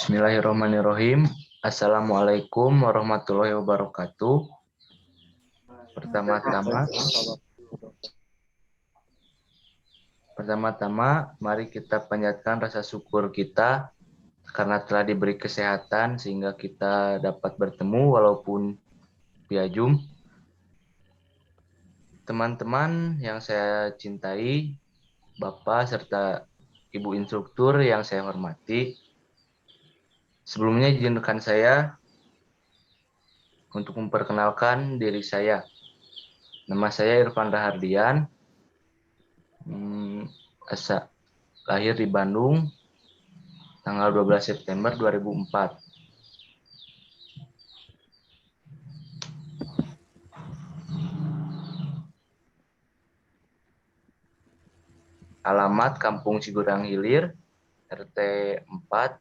Bismillahirrahmanirrahim. Assalamualaikum warahmatullahi wabarakatuh. Pertama-tama, mari kita panjatkan rasa syukur kita karena telah diberi kesehatan sehingga kita dapat bertemu walaupun via Zoom. Teman-teman yang saya cintai, Bapak serta Ibu instruktur yang saya hormati, sebelumnya izinkan saya untuk memperkenalkan diri saya. Nama saya Irfan Rahardian, lahir di Bandung, tanggal 12 September 2004. Alamat Kampung Cigurang Hilir, RT 4,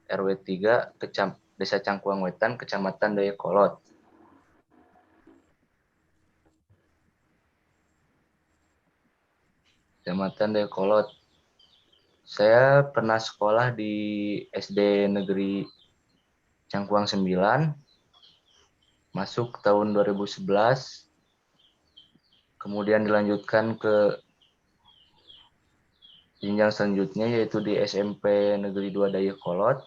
RW 3, Desa Cangkuang Wetan, Kecamatan Dayakolot. Kecamatan Dayakolot. Saya pernah sekolah di SD Negeri Cangkuang 9, masuk tahun 2011, kemudian dilanjutkan ke jenjang selanjutnya yaitu di SMP Negeri 2 Dayakolot,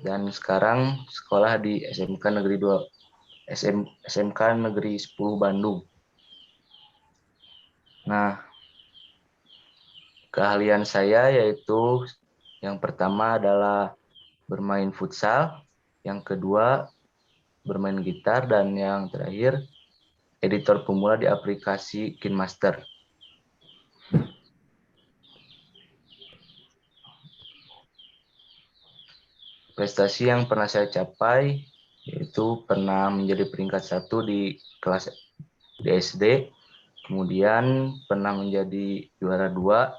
dan sekarang sekolah di SMK Negeri 10 Bandung. Nah, keahlian saya yaitu yang pertama adalah bermain futsal, yang kedua bermain gitar, dan yang terakhir editor pemula di aplikasi KineMaster. Prestasi yang pernah saya capai yaitu pernah menjadi peringkat 1 di kelas di SD, kemudian pernah menjadi juara 2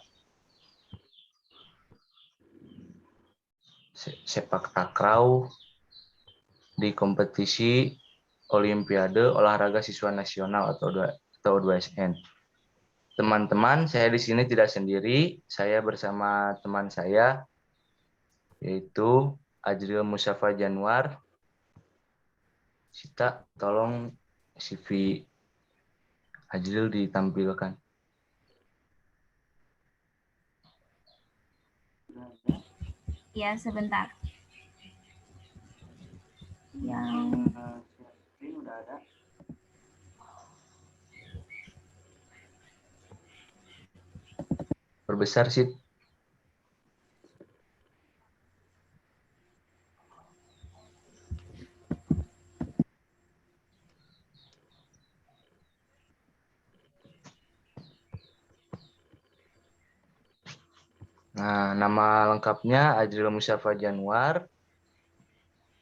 sepak takraw di kompetisi Olimpiade Olahraga Siswa Nasional atau 2SN. Teman-teman, saya di sini tidak sendiri, saya bersama teman saya yaitu Ajril Musafa Januar. Sita, tolong CV Ajril ditampilkan. Ya, sebentar. Yang udah ada. Perbesar sih. Nah, nama lengkapnya Ajril Musafa Januar,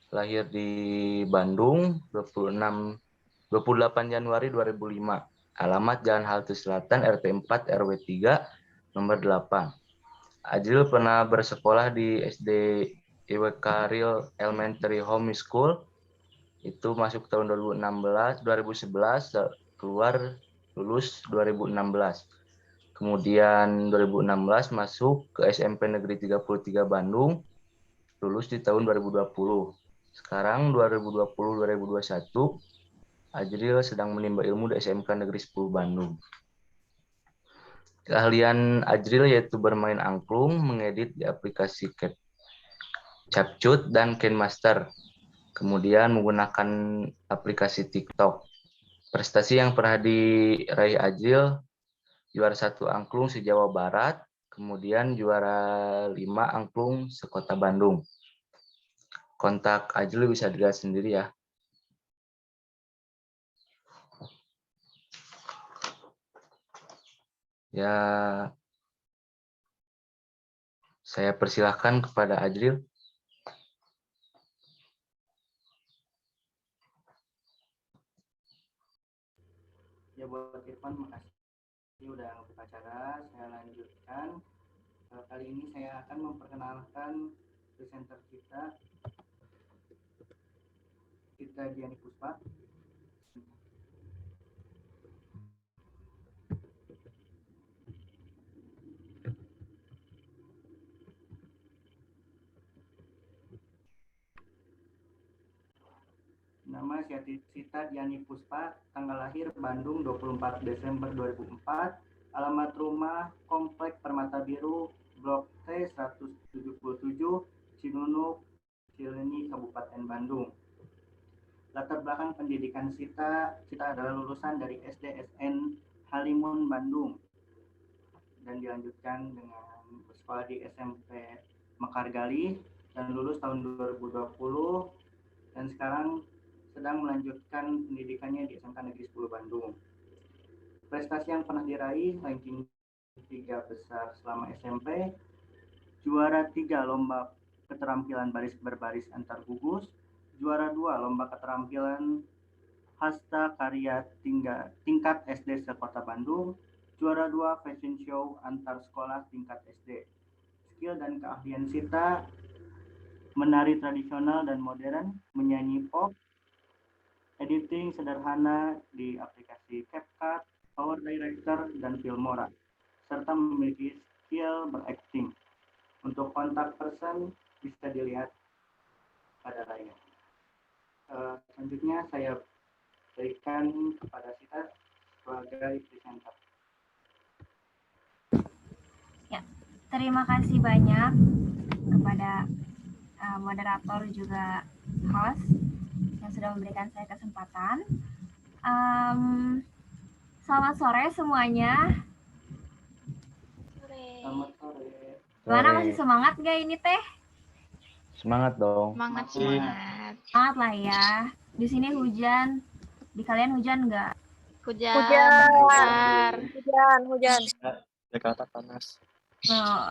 lahir di Bandung 28 Januari 2005. Alamat Jalan Halte Selatan, RT 4, RW 3, nomor 8. Ajril pernah bersekolah di SD IWK Real Elementary Home School, itu masuk tahun 2011, keluar lulus 2016. Kemudian 2016 masuk ke SMP Negeri 33 Bandung, lulus di tahun 2020. Sekarang 2020-2021, Ajril sedang menimba ilmu di SMK Negeri 10 Bandung. Keahlian Ajril yaitu bermain angklung, mengedit di aplikasi CapCut dan KineMaster. Kemudian menggunakan aplikasi TikTok. Prestasi yang pernah diraih Ajril, juara 1 angklung se-Jawa Barat, kemudian juara 5 angklung se-Kota Bandung. Kontak Ajril bisa dilihat sendiri ya. Ya, saya persilahkan kepada Ajril. Ya, buat Irfan, makasih udah buka acara. Saya lanjutkan. Kali ini saya akan memperkenalkan presenter kita Diani Puspa. Nama Sita Diani Puspa, tanggal lahir Bandung 24 Desember 2004, alamat rumah Komplek Permata Biru, Blok T 177, Cinunuk, Cileunyi, Kabupaten Bandung. Latar belakang pendidikan Sita adalah lulusan dari SDSN Halimun, Bandung, dan dilanjutkan dengan bersekolah di SMP Mekargali dan lulus tahun 2020, dan sekarang sedang melanjutkan pendidikannya di SMK Negeri 10 Bandung. Prestasi yang pernah diraih, ranking 3 besar selama SMP, juara 3 lomba keterampilan baris berbaris antar gugus, juara 2 lomba keterampilan hasta karya tingkat SD se-Kota Bandung, juara 2 fashion show antar sekolah tingkat SD. Skill dan keahlian Sita menari tradisional dan modern, menyanyi pop, editing sederhana di aplikasi CapCut, Power Director, dan Filmora, serta memiliki skill berakting. Untuk kontak person bisa dilihat pada layar. Selanjutnya saya berikan kepada Sita sebagai presenter. Ya, terima kasih banyak kepada moderator juga host yang sudah memberikan saya kesempatan. Selamat sore semuanya. Selamat sore. Gimana, masih semangat gak ini teh? Semangat dong. Semangat. Semangat lah ya. Di sini hujan. Di kalian hujan nggak? Hujan. Jakarta panas. Oh.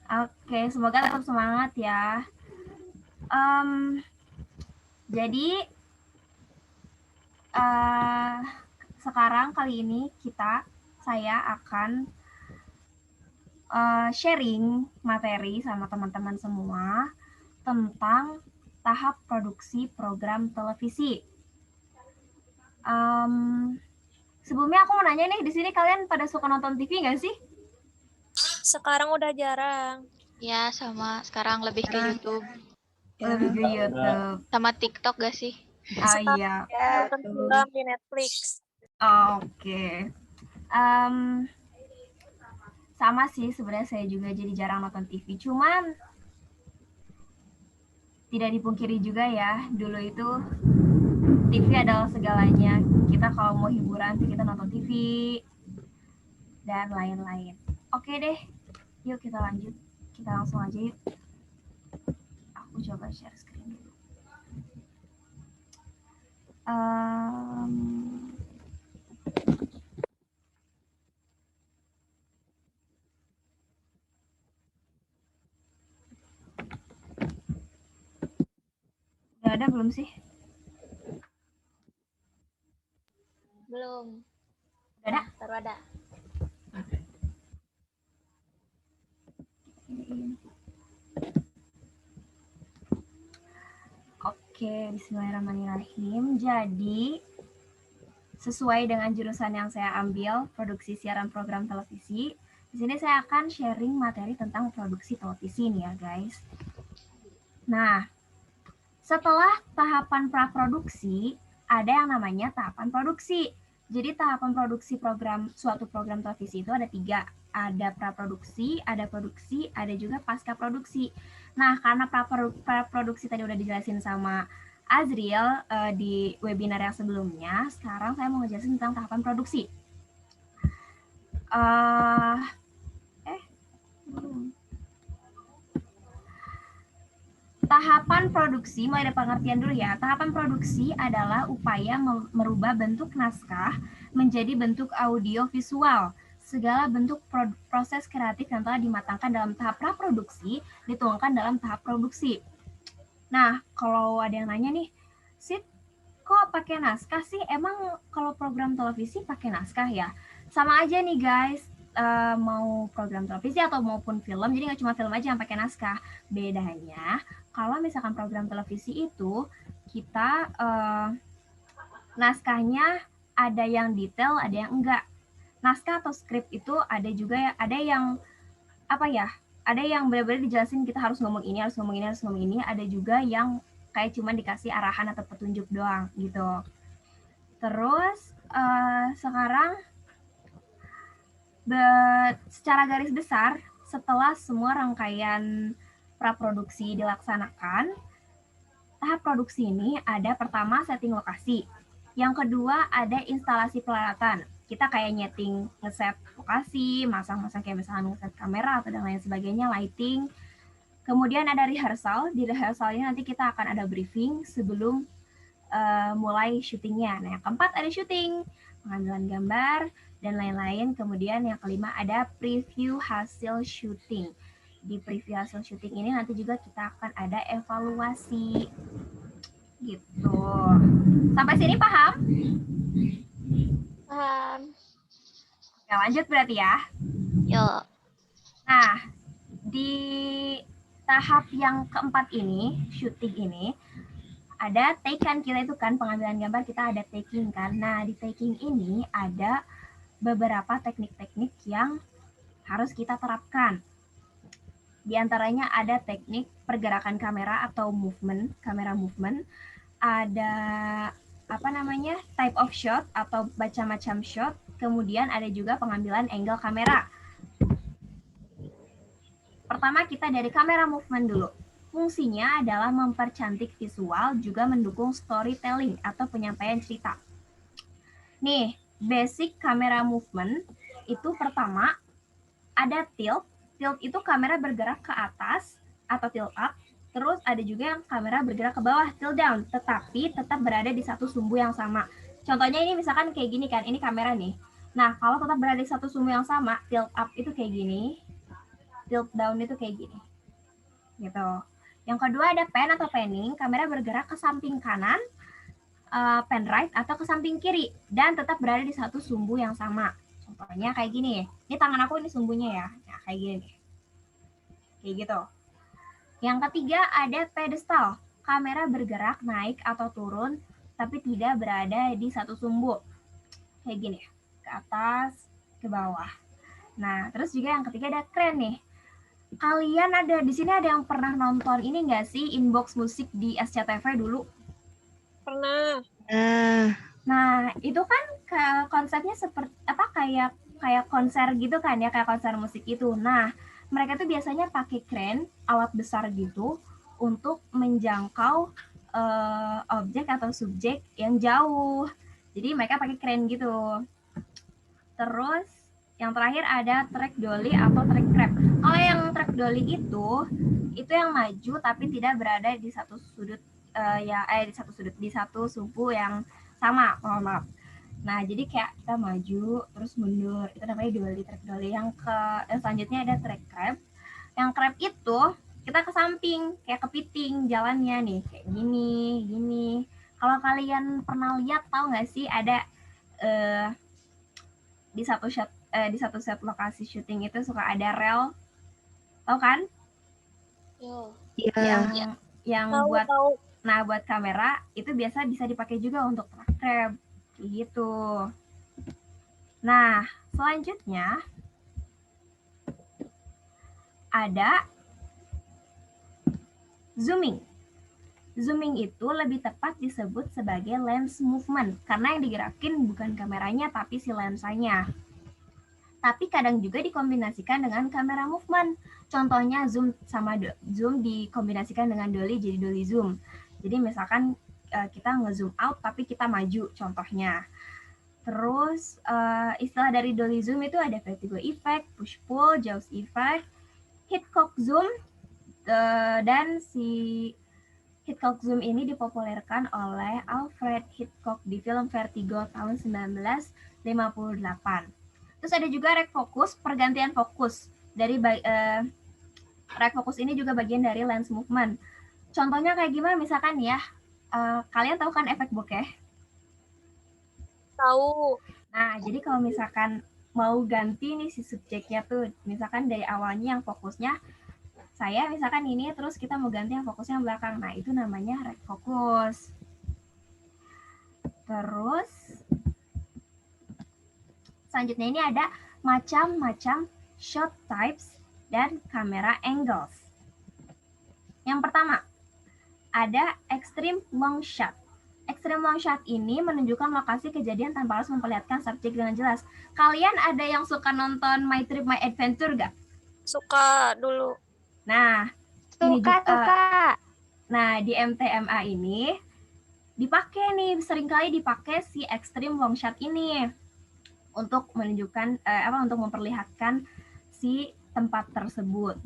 Oke, semoga tetap semangat ya. Jadi sekarang kali ini saya akan sharing materi sama teman-teman semua tentang tahap produksi program televisi. Sebelumnya aku mau nanya nih, di sini kalian pada suka nonton TV nggak sih? Sekarang udah jarang. Ya, sama. Sekarang lebih ke YouTube. Lebih ke YouTube. Sama TikTok gak sih? Oh iya. Nonton film di Netflix. Oke. Sama sih, sebenarnya saya juga jadi jarang nonton TV. Cuman tidak dipungkiri juga ya, dulu itu TV adalah segalanya. Kita kalau mau hiburan, kita nonton TV dan lain-lain. Oke deh, yuk kita lanjut. Kita langsung aja yuk. Aku coba share screen dulu. Udah ada belum sih? Belum. Udah ada? Baru ada. Oke, bismillahirrahmanirrahim. Jadi, sesuai dengan jurusan yang saya ambil, produksi siaran program televisi, di sini saya akan sharing materi tentang produksi televisi nih ya, guys. Nah, setelah tahapan praproduksi, ada yang namanya tahapan produksi. Jadi tahapan produksi suatu program televisi itu ada 3. Ada praproduksi, ada produksi, ada juga pasca produksi. Nah, karena praproduksi tadi udah dijelasin sama Azriel di webinar yang sebelumnya, sekarang saya mau ngejelasin tentang tahapan produksi. Tahapan produksi, mulai dari pengertian dulu ya. Tahapan produksi adalah upaya merubah bentuk naskah menjadi bentuk audio visual. Segala bentuk proses kreatif yang telah dimatangkan dalam tahap praproduksi dituangkan dalam tahap produksi. Nah, kalau ada yang nanya nih, Sid, kok pakai naskah sih? Emang kalau program televisi pakai naskah ya? Sama aja nih guys, mau program televisi atau maupun film, jadi nggak cuma film aja yang pakai naskah. Bedanya, kalau misalkan program televisi itu, kita naskahnya ada yang detail, ada yang enggak. Naskah atau skrip itu ada juga, ada yang apa ya? Ada yang benar-benar dijelasin kita harus ngomong ini, harus ngomong ini, harus ngomong ini. Ada juga yang kayak cuman dikasih arahan atau petunjuk doang gitu. Terus sekarang secara garis besar setelah semua rangkaian praproduksi dilaksanakan, tahap produksi ini ada pertama setting lokasi, yang kedua ada instalasi peralatan. Kita kayak nyeting, ngeset lokasi, masang-masang kayak misalnya ngeset kamera atau dan lain sebagainya, lighting. Kemudian ada rehearsal, di rehearsalnya nanti kita akan ada briefing sebelum mulai syutingnya. Nah, yang keempat ada syuting, pengambilan gambar, dan lain-lain. Kemudian yang kelima ada preview hasil syuting. Di preview hasil syuting ini nanti juga kita akan ada evaluasi. Gitu. Sampai sini paham? Paham. Ya, lanjut berarti ya. Yuk. Nah, di tahap yang keempat ini, syuting ini, ada take kan, kita itu kan pengambilan gambar kita ada taking kan. Nah, di taking ini ada beberapa teknik-teknik yang harus kita terapkan. Di antaranya ada teknik pergerakan kamera atau movement, kamera movement. Ada apa namanya, type of shot atau macam-macam shot. Kemudian ada juga pengambilan angle kamera. Pertama kita dari kamera movement dulu. Fungsinya adalah mempercantik visual, juga mendukung storytelling atau penyampaian cerita. Nih, basic kamera movement itu pertama ada tilt. Tilt itu kamera bergerak ke atas atau tilt up. Terus ada juga yang kamera bergerak ke bawah, tilt down, tetapi tetap berada di satu sumbu yang sama. Contohnya ini misalkan kayak gini kan, ini kamera nih. Nah, kalau tetap berada di satu sumbu yang sama, tilt up itu kayak gini, tilt down itu kayak gini. Gitu. Yang kedua ada pan atau panning, kamera bergerak ke samping kanan, pan right atau ke samping kiri, dan tetap berada di satu sumbu yang sama. Contohnya kayak gini. Ini tangan aku, ini sumbunya ya. Nah, kayak gini. Kayak gitu. Yang ketiga ada pedestal. Kamera bergerak naik atau turun, tapi tidak berada di satu sumbu. Kayak gini. Ke atas, ke bawah. Nah, terus juga yang ketiga ada crane nih. Kalian ada di sini ada yang pernah nonton ini nggak sih, Inbox Musik di SCTV dulu? Pernah. Nah, itu kan konsepnya seperti apa, kayak konser gitu kan ya, kayak konser musik itu. Nah, mereka tuh biasanya pakai crane, alat besar gitu untuk menjangkau objek atau subjek yang jauh. Jadi mereka pakai crane gitu. Terus yang terakhir ada track dolly atau track grab. Kalau yang track dolly itu yang maju tapi tidak berada di satu sudut di satu sumbu yang sama, mohon maaf. Nah, jadi kayak kita maju terus mundur, itu namanya dolly, track dolly. Yang selanjutnya ada track crab. Yang crab itu kita ke samping, kayak kepiting jalannya nih, kayak gini. Kalau kalian pernah lihat, tahu nggak sih ada di satu set lokasi syuting itu suka ada rel, tahu kan? Iya. Yang buat Tahu. Nah, buat kamera itu biasa bisa dipakai juga untuk track grab gitu. Nah, selanjutnya ada zooming. Zooming itu lebih tepat disebut sebagai lens movement karena yang digerakin bukan kameranya tapi si lensanya. Tapi kadang juga dikombinasikan dengan kamera movement. Contohnya zoom sama zoom dikombinasikan dengan dolly jadi dolly zoom. Jadi misalkan kita nge-zoom out tapi kita maju contohnya. Terus istilah dari dolly zoom itu ada vertigo effect, push pull, jaws effect, Hitchcock zoom, dan si Hitchcock zoom ini dipopulerkan oleh Alfred Hitchcock di film Vertigo tahun 1958. Terus ada juga rect focus, pergantian fokus. Dari rect focus ini juga bagian dari lens movement. Contohnya kayak gimana misalkan ya, kalian tahu kan efek bokeh? Tahu. Nah, jadi kalau misalkan mau ganti nih si subjeknya tuh, misalkan dari awalnya yang fokusnya saya misalkan ini, terus kita mau ganti yang fokusnya yang belakang. Nah, itu namanya rect focus. Terus selanjutnya ini ada macam-macam shot types dan camera angles. Yang pertama, ada extreme long shot. Extreme long shot ini menunjukkan lokasi kejadian tanpa harus memperlihatkan subjek dengan jelas. Kalian ada yang suka nonton My Trip My Adventure gak? Suka dulu. Nah, ini Suka, juga, suka. nah di MTMA ini seringkali dipakai si extreme long shot ini untuk menunjukkan untuk memperlihatkan si tempat tersebut.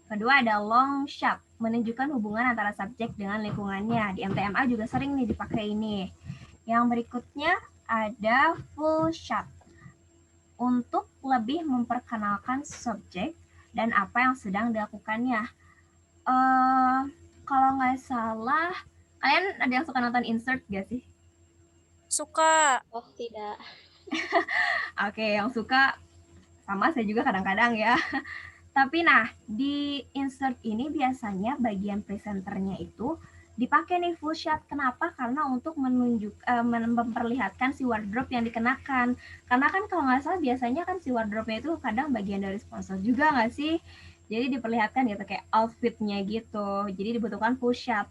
Kedua ada long shot, menunjukkan hubungan antara subjek dengan lingkungannya. Di MTMA juga sering nih dipakai ini. Yang berikutnya ada full shot, untuk lebih memperkenalkan subjek dan apa yang sedang dilakukannya. Kalau nggak salah, kalian ada yang suka nonton Insert gak sih? Suka. Oh, tidak. Oke, yang suka sama saya juga kadang-kadang ya. Tapi nah, di Insert ini biasanya bagian presenternya itu dipakai nih full shot. Kenapa? Karena untuk memperlihatkan si wardrobe yang dikenakan. Karena kan kalau nggak salah biasanya kan si wardrobe-nya itu kadang bagian dari sponsor juga nggak sih? Jadi diperlihatkan gitu kayak outfit-nya gitu. Jadi dibutuhkan full shot.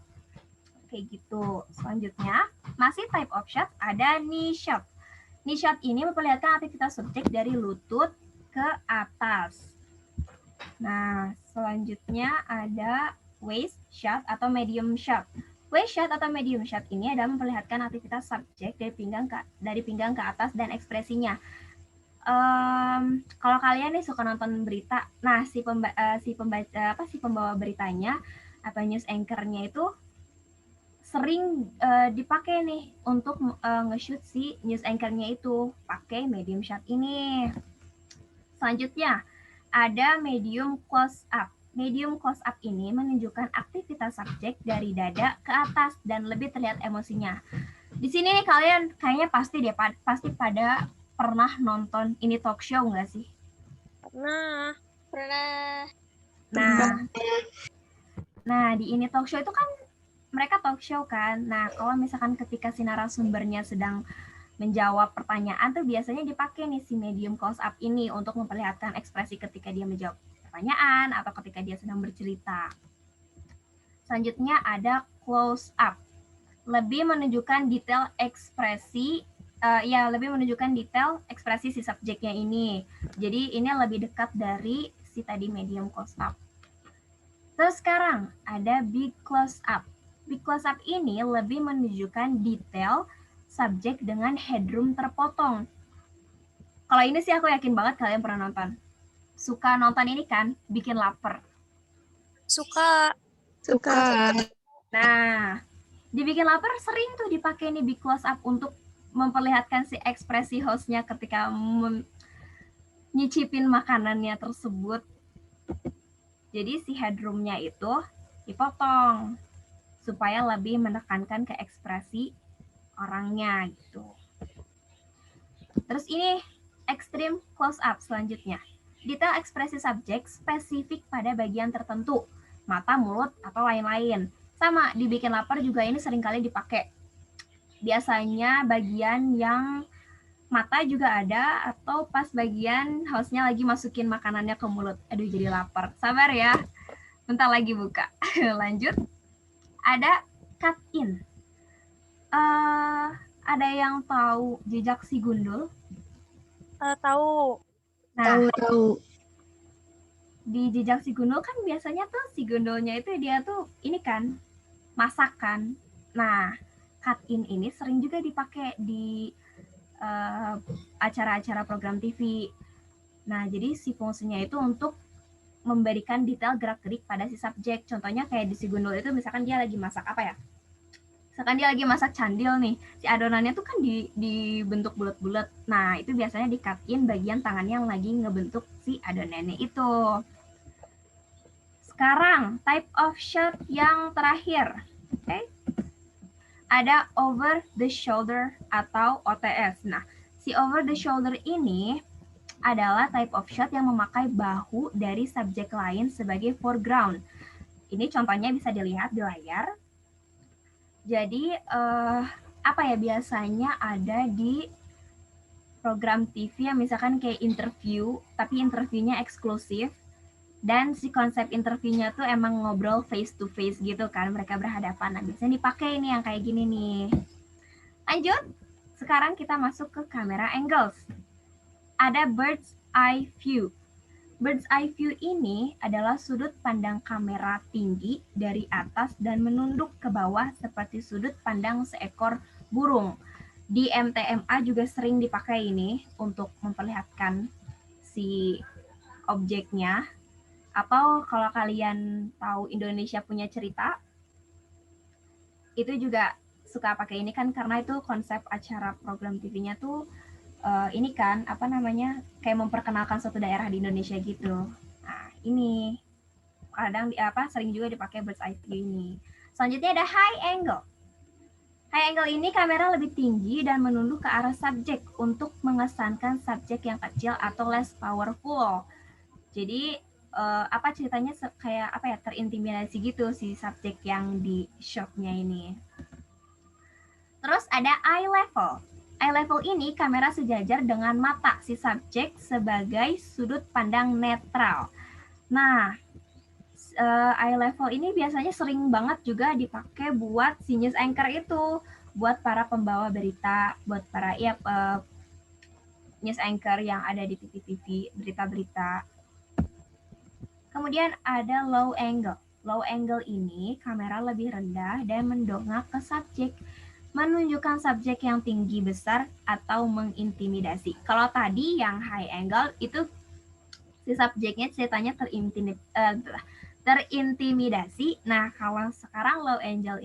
Kayak gitu. Selanjutnya, masih type of shot ada knee shot. Knee shot ini memperlihatkan aktivitas subjek dari lutut ke atas. Nah, selanjutnya ada waist shot atau medium shot. Waist shot atau medium shot ini adalah memperlihatkan aktivitas subjek dari pinggang ke atas dan ekspresinya. Kalau kalian nih suka nonton berita, nah si pembawa beritanya atau news anchor-nya itu sering dipakai nih untuk nge-shoot si news anchor-nya itu pakai medium shot ini. Selanjutnya ada medium close up. Medium close up ini menunjukkan aktivitas subjek dari dada ke atas dan lebih terlihat emosinya. Di sini nih kalian kayaknya pasti pada pernah nonton Ini Talk Show nggak sih? Pernah. Nah di Ini Talk Show itu kan mereka talk show kan. Nah kalau misalkan ketika si narasumbernya sedang menjawab pertanyaan tuh biasanya dipakai nih si medium close up ini untuk memperlihatkan ekspresi ketika dia menjawab pertanyaan atau ketika dia sedang bercerita. Selanjutnya ada close up, lebih menunjukkan detail ekspresi si subjeknya ini. Jadi ini lebih dekat dari si tadi medium close up. Terus sekarang ada big close up. Big close up ini lebih menunjukkan detail subjek dengan headroom terpotong. Kalau ini sih aku yakin banget kalian pernah nonton. Suka nonton ini kan, bikin lapar. Suka. Nah, dibikin lapar sering tuh dipakai nih big close up untuk memperlihatkan si ekspresi hostnya ketika nyicipin makanannya tersebut. Jadi si headroom-nya itu dipotong supaya lebih menekankan ke ekspresi orangnya gitu. Terus ini extreme close up selanjutnya. Detail ekspresi subjek spesifik pada bagian tertentu, mata, mulut, atau lain-lain. Sama, dibikin lapar juga ini seringkali dipakai. Biasanya bagian yang mata juga ada, atau pas bagian hostnya lagi masukin makanannya ke mulut. Aduh, jadi lapar. Sabar ya, bentar lagi buka. Lanjut. Ada cut in. Ada yang tahu jejak si gundul? Tahu. Nah, tahu. Di jejak si gundul kan biasanya tuh si gundulnya itu dia tuh ini kan masakan. Nah, cut in ini sering juga dipakai di acara-acara program TV. Nah, jadi si fungsinya itu untuk memberikan detail gerak-gerik pada si subjek. Contohnya kayak di si gundul itu misalkan dia lagi masak apa ya? Misalkan dia lagi masak candil nih, si adonannya tuh kan dibentuk bulat-bulat. Nah, itu biasanya di-cut-in bagian tangannya yang lagi ngebentuk si adonannya itu. Sekarang, type of shot yang terakhir. Okay? Ada over the shoulder atau OTS. Nah, si over the shoulder ini adalah type of shot yang memakai bahu dari subjek lain sebagai foreground. Ini contohnya bisa dilihat di layar. Jadi biasanya ada di program TV yang misalkan kayak interview, tapi interviewnya eksklusif. Dan si konsep interviewnya tuh emang ngobrol face to face gitu kan, mereka berhadapan. Nah, biasanya dipakai ini yang kayak gini nih. Lanjut, sekarang kita masuk ke kamera angles. Ada bird's eye view. Bird's eye view ini adalah sudut pandang kamera tinggi dari atas dan menunduk ke bawah seperti sudut pandang seekor burung. Di MTMA juga sering dipakai ini untuk memperlihatkan si objeknya. Atau kalau kalian tahu Indonesia Punya Cerita, itu juga suka pakai ini kan karena itu konsep acara program TV-nya tuh ini kan apa namanya kayak memperkenalkan suatu daerah di Indonesia gitu. Nah ini kadang sering juga dipakai bird's eye view ini. Selanjutnya ada high angle. High angle ini kamera lebih tinggi dan menunduk ke arah subjek untuk mengesankan subjek yang kecil atau less powerful. Jadi apa ceritanya kayak apa ya terintimidasi gitu si subjek yang di shotnya ini. Terus ada eye level. Eye level ini kamera sejajar dengan mata si subjek sebagai sudut pandang netral. Nah, eye level ini biasanya sering banget juga dipakai buat si news anchor itu, buat para pembawa berita, buat para news anchor yang ada di TV-TV, berita-berita. Kemudian ada low angle. Low angle ini kamera lebih rendah dan mendongak ke subjek, menunjukkan subjek yang tinggi besar atau mengintimidasi. Kalau tadi yang high angle itu si subjeknya ceritanya terintimidasi. Nah, kalau sekarang low angle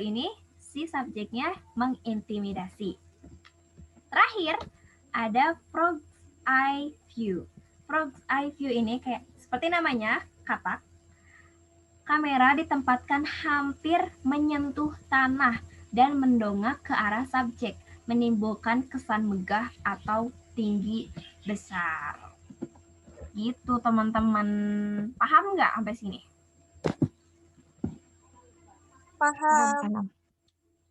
ini si subjeknya mengintimidasi. Terakhir ada frog's eye view. Frog's eye view ini kayak seperti namanya, katak. Kamera ditempatkan hampir menyentuh tanah dan mendongak ke arah subjek, menimbulkan kesan megah atau tinggi besar. Gitu teman-teman. Paham nggak sampai sini? Paham.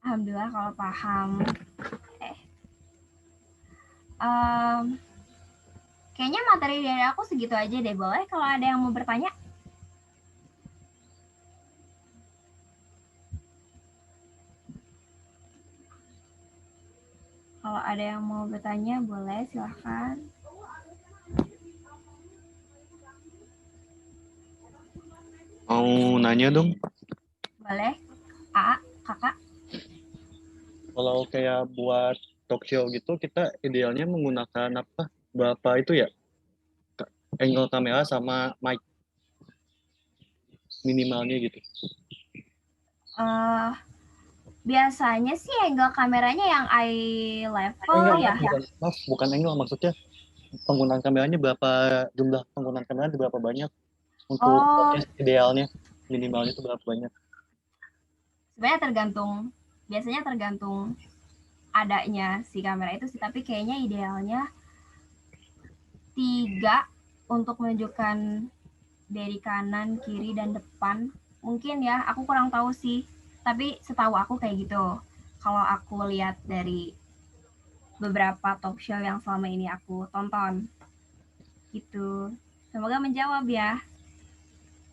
Alhamdulillah kalau paham. Kayaknya materi dari aku segitu aja deh. Boleh kalau ada yang mau bertanya? Kalau ada yang mau bertanya, boleh silahkan. Mau nanya dong, Boleh. A, kakak. kalau kayak buat talk show gitu, kita idealnya menggunakan apa? Berapa itu ya? Angle kamera sama mic minimalnya gitu. Biasanya sih angle kameranya yang eye level ya. Bukan angle, maksudnya penggunaan kameranya berapa, jumlah penggunaan kameranya berapa banyak untuk podcast idealnya, minimalnya itu berapa banyak? Sebenarnya biasanya tergantung adanya si kamera itu sih, tapi kayaknya idealnya 3 untuk menunjukkan dari kanan, kiri, dan depan. Mungkin ya, aku kurang tahu sih. Tapi setahu aku kayak gitu. Kalau aku lihat dari beberapa talk show yang selama ini aku tonton. Gitu. Semoga menjawab ya.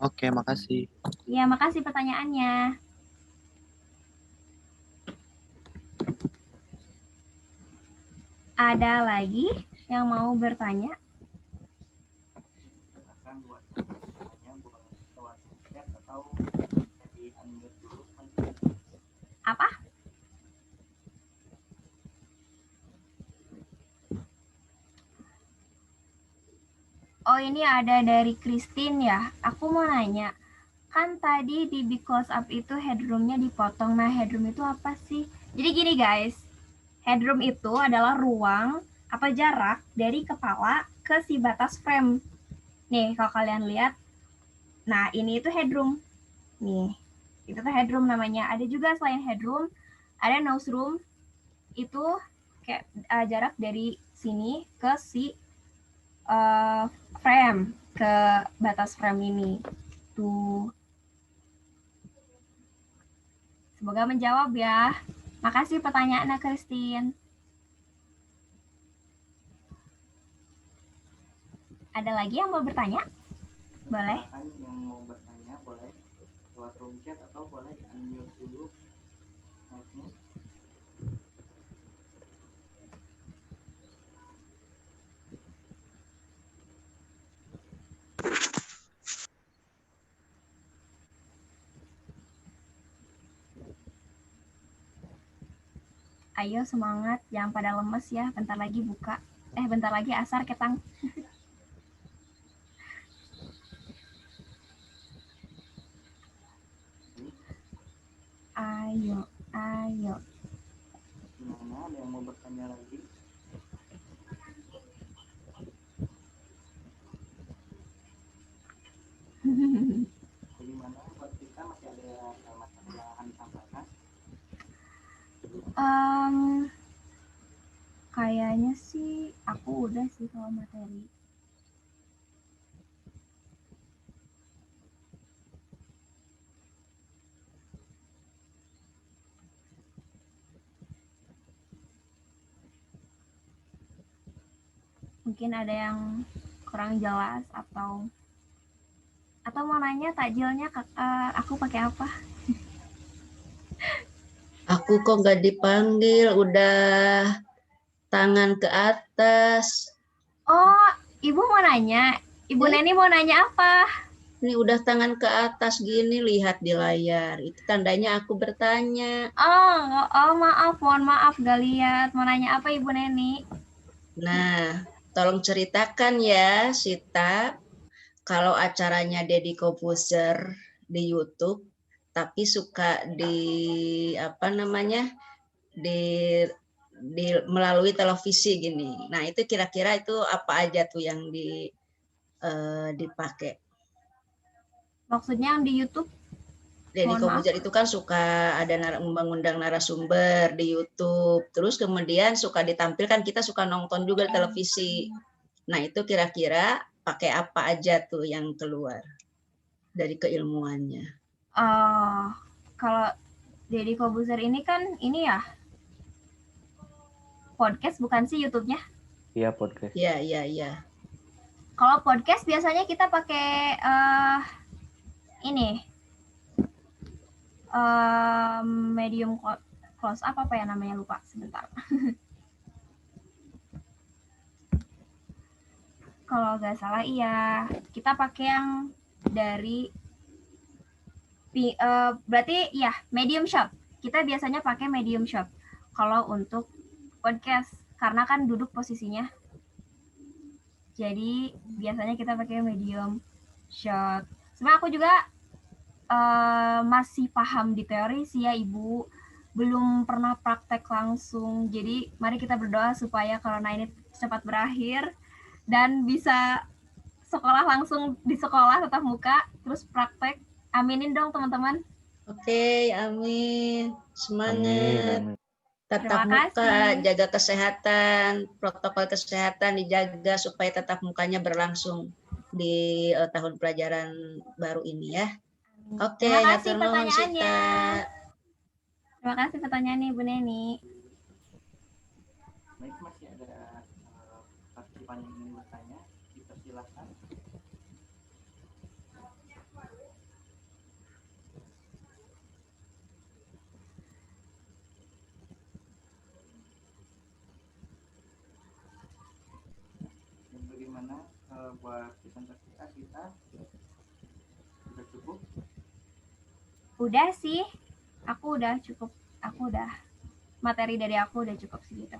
Oke, makasih. Ya, makasih pertanyaannya. Ada lagi yang mau bertanya? Apa? Oh, ini ada dari Christine ya. Aku mau nanya, kan tadi di Big Close Up itu headroom-nya dipotong. Nah, headroom itu apa sih? Jadi gini guys, headroom itu adalah ruang atau jarak dari kepala ke si batas frame. Nih, kalau kalian lihat, nah ini itu headroom. Nih, itu tuh headroom namanya. Ada juga selain headroom, ada nose room. Itu kayak jarak dari sini ke si frame, ke batas frame ini. Tuh. Semoga menjawab ya. Makasih pertanyaannya, Christine. Ada lagi yang mau bertanya? Boleh. Silakan yang mau bertanya boleh lewat room chat atau boleh unmute dulu mic-nya. Ayo semangat, jangan pada lemes ya. Bentar lagi buka. Bentar lagi asar ketang. Ayo, ayo. Gimana, ada yang mau bertanya lagi? Bagaimana buat kita, masih ada materi yang akan disampaikan? Kayaknya sih aku udah sih kalau materi. Mungkin ada yang kurang jelas atau mau nanya takjilnya aku pakai apa? Aku kok nggak dipanggil, udah tangan ke atas. Oh, Ibu mau nanya. Ibu Neni mau nanya apa? Ini udah tangan ke atas gini, lihat di layar. Itu tandanya aku bertanya. Oh, maaf, mohon maaf gak lihat. Mau nanya apa Ibu Neni? Nah, tolong ceritakan ya, Sita. Kalau acaranya Deddy Corbuzier di YouTube, tapi suka di melalui televisi gini. Nah, itu kira-kira itu apa aja tuh yang dipakai? Maksudnya yang di YouTube? Deddy Corbuzier itu kan suka ada mengundang narasumber di YouTube, terus kemudian suka ditampilkan, kita suka nonton juga di televisi. Nah, itu kira-kira pakai apa aja tuh yang keluar dari keilmuannya? Kalau Deddy Corbuzier ini kan ini ya podcast, bukan sih YouTube-nya? Iya, podcast. Iya. Kalau podcast biasanya kita pakai ini medium close up, apa ya namanya, lupa sebentar. Kalau nggak salah iya, kita pakai yang dari berarti ya medium shot. Kita biasanya pakai medium shot kalau untuk podcast, karena kan duduk posisinya. Jadi biasanya kita pakai medium shot. Sebenarnya aku juga masih paham di teori sih ya Ibu, belum pernah praktek langsung. Jadi mari kita berdoa supaya corona ini cepat berakhir dan bisa sekolah langsung di sekolah tatap muka, terus praktek. Aminin dong teman-teman. Oke, amin. Semangat. Amin. Tatap muka, jaga kesehatan, protokol kesehatan dijaga supaya tatap mukanya berlangsung di tahun pelajaran baru ini ya. Oke, terima kasih pertanyaannya. Terima kasih pertanyaannya Ibu Neni. Baik, masih ada partisipan yang ingin bertanya, dipersilakan. Bagaimana buat presentasi kita? Sudah cukup? Udah sih, aku udah cukup. Materi dari aku udah cukup segitu.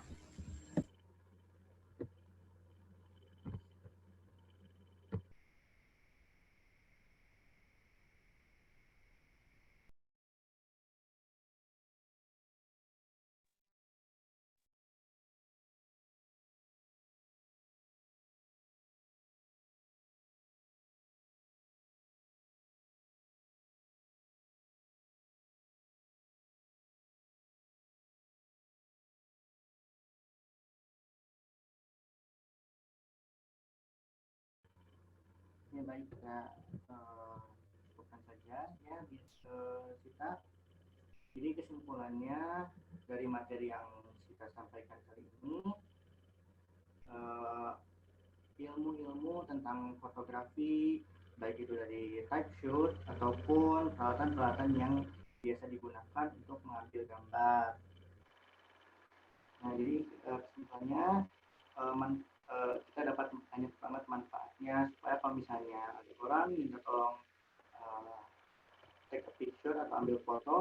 Ya baik, kita cukupkan saja ya kita. Jadi kesimpulannya dari materi yang kita sampaikan kali ini, ilmu-ilmu tentang fotografi baik itu dari type shoot ataupun peralatan-peralatan yang biasa digunakan untuk mengambil gambar. Nah, jadi kesimpulannya kita dapat banyak banget manfaatnya supaya kalau misalnya ada orang minta tolong take a picture atau ambil foto,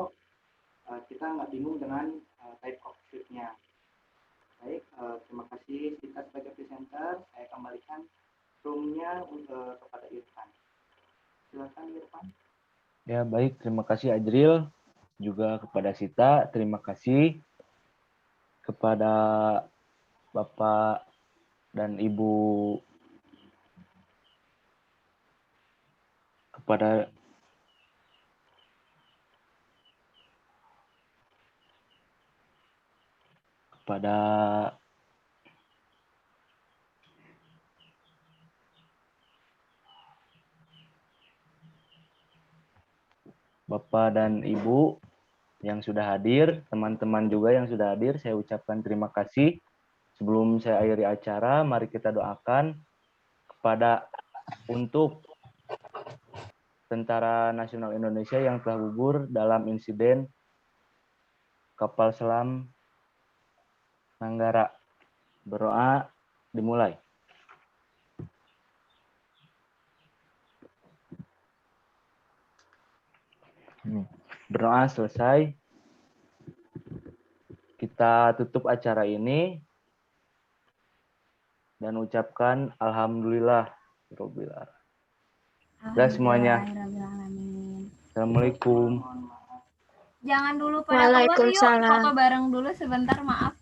kita nggak bingung dengan type of shoot-nya. Baik, terima kasih kita sebagai presenter. Saya kembalikan room-nya kepada Irfan. Silakan Irfan. Ya, baik. Terima kasih Ajril. Juga kepada Sita. Terima kasih kepada Bapak dan Ibu, kepada Bapak dan Ibu yang sudah hadir, teman-teman juga yang sudah hadir, saya ucapkan terima kasih. Sebelum saya akhiri acara, mari kita doakan untuk Tentara Nasional Indonesia yang telah gugur dalam insiden kapal selam Nanggara. Berdoa dimulai. Berdoa selesai. Kita tutup acara ini dan ucapkan alhamdulillah. Udah semuanya. Assalamualaikum. Jangan dulu pada keluar, yuk foto bareng dulu sebentar, maaf.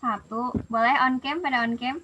1, boleh on cam, pada on cam.